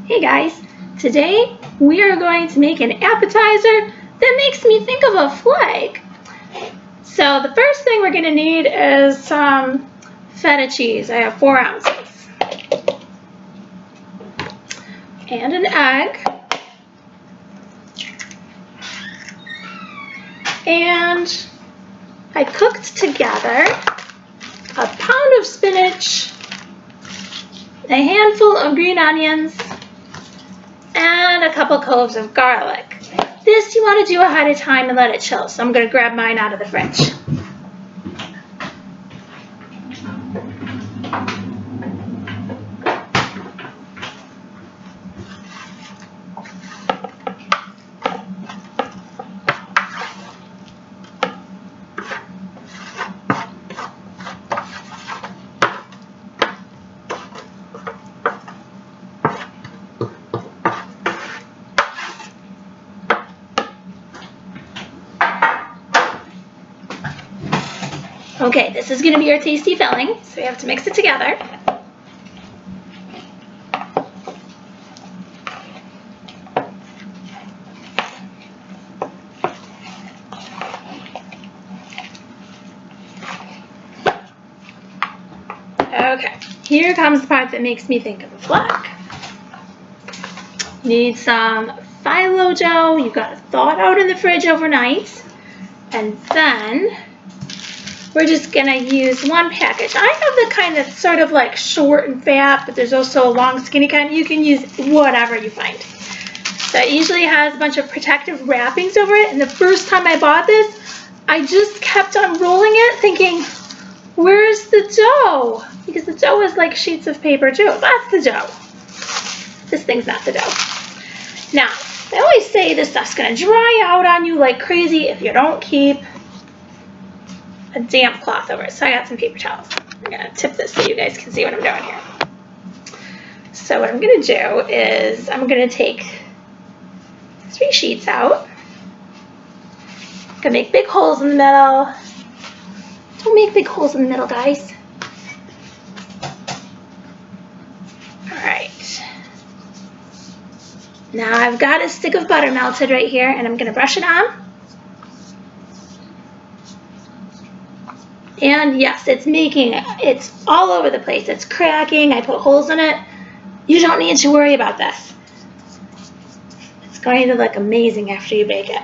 Hey guys, today we are going to make an appetizer that makes me think of a flag. So the first thing we're going to need is some feta cheese. I have 4 ounces. And an egg. And I cooked together a pound of spinach, a handful of green onions, and a couple cloves of garlic. This you want to do ahead of time and let it chill, so I'm going to grab mine out of the fridge. Okay, this is going to be our tasty filling, so we have to mix it together. Okay, here comes the part that makes me think of a flag. You need some phyllo dough. You've got to thaw it out in the fridge overnight, and then we're just going to use 1 package. I have the kind that's sort of like short and fat, but there's also a long skinny kind. You can use whatever you find. So it usually has a bunch of protective wrappings over it, and the first time I bought this, I just kept on rolling it thinking, where's the dough? Because the dough is like sheets of paper too. That's the dough. This thing's not the dough. Now, they always say this stuff's going to dry out on you like crazy if you don't keep a damp cloth over it. So I got some paper towels. I'm going to tip this so you guys can see what I'm doing here. So what I'm going to do is I'm going to take 3 sheets out. I'm going to make big holes in the middle. Don't make big holes in the middle, guys. Alright. Now I've got a stick of butter melted right here, and I'm going to brush it on. And yes, it's all over the place. It's cracking. I put holes in it. You don't need to worry about this. It's going to look amazing after you bake it.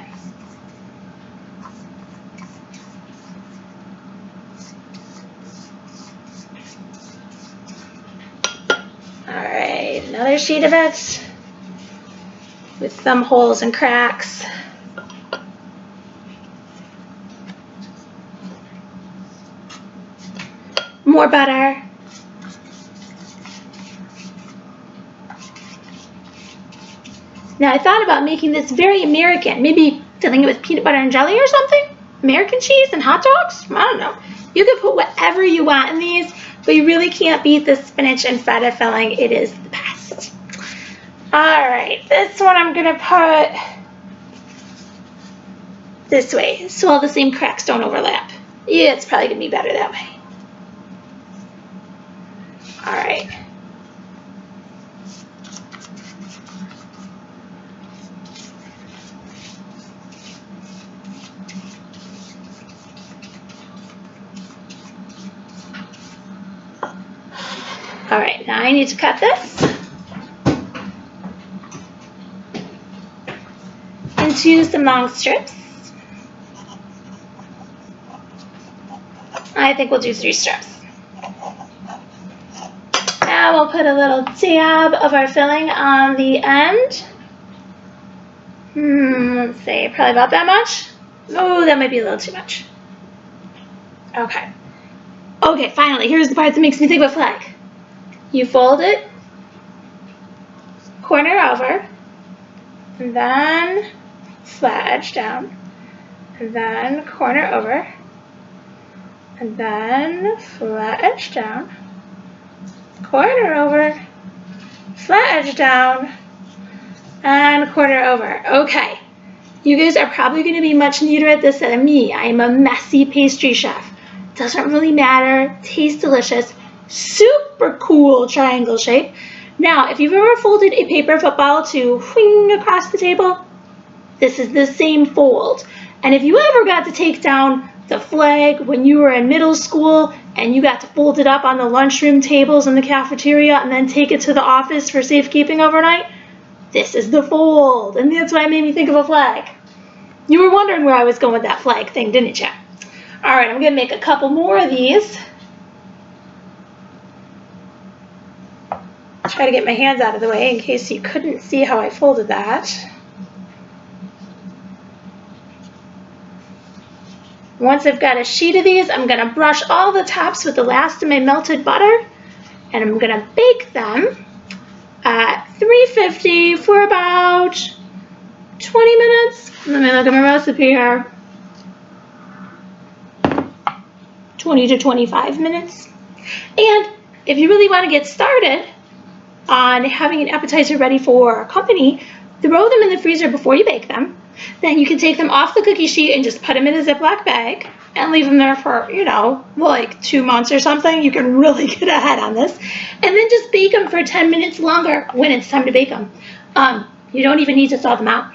Alright, another sheet of it with some holes and cracks. More butter. Now I thought about making this very American, maybe filling it with peanut butter and jelly or something. American cheese and hot dogs? I don't know. You can put whatever you want in these, but you really can't beat the spinach and feta filling. It is the best. Alright, this one I'm going to put this way, so all the same cracks don't overlap. Yeah, it's probably going to be better that way. Alright. Alright, now I need to cut this into some long strips. I think we'll do 3 strips. Now we'll put a little dab of our filling on the end. Let's see, probably about that much. Oh, that might be a little too much. Okay. Okay, finally, here's the part that makes me think of a flag. You fold it, corner over, and then flat edge down, and then corner over, and then flat edge down, corner over, flat edge down, and corner over. Okay, you guys are probably going to be much neater at this than me. I am a messy pastry chef. Doesn't really matter. Tastes delicious. Super cool triangle shape. Now, if you've ever folded a paper football to whing across the table, this is the same fold. And if you ever got to take down the flag when you were in middle school and you got to fold it up on the lunchroom tables in the cafeteria and then take it to the office for safekeeping overnight, this is the fold. And that's why it made me think of a flag. You were wondering where I was going with that flag thing, didn't you? All right, I'm going to make a couple more of these. Try to get my hands out of the way in case you couldn't see how I folded that. Once I've got a sheet of these, I'm going to brush all the tops with the last of my melted butter, and I'm going to bake them at 350 for about 20 minutes. Let me look at my recipe here. 20 to 25 minutes. And if you really want to get started on having an appetizer ready for company, throw them in the freezer before you bake them. Then you can take them off the cookie sheet and just put them in a Ziploc bag and leave them there for, like 2 months or something. You can really get ahead on this. And then just bake them for 10 minutes longer when it's time to bake them. You don't even need to thaw them out.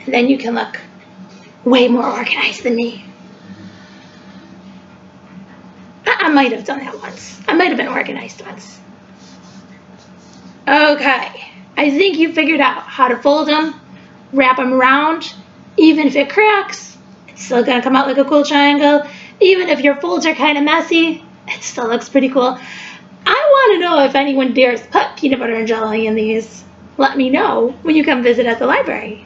And then you can look way more organized than me. I might have done that once. I might have been organized once. Okay, I think you figured out how to fold them, wrap them around. Even if it cracks, it's still gonna come out like a cool triangle. Even if your folds are kind of messy, it still looks pretty cool. I want to know if anyone dares put peanut butter and jelly in these. Let me know when you come visit at the library.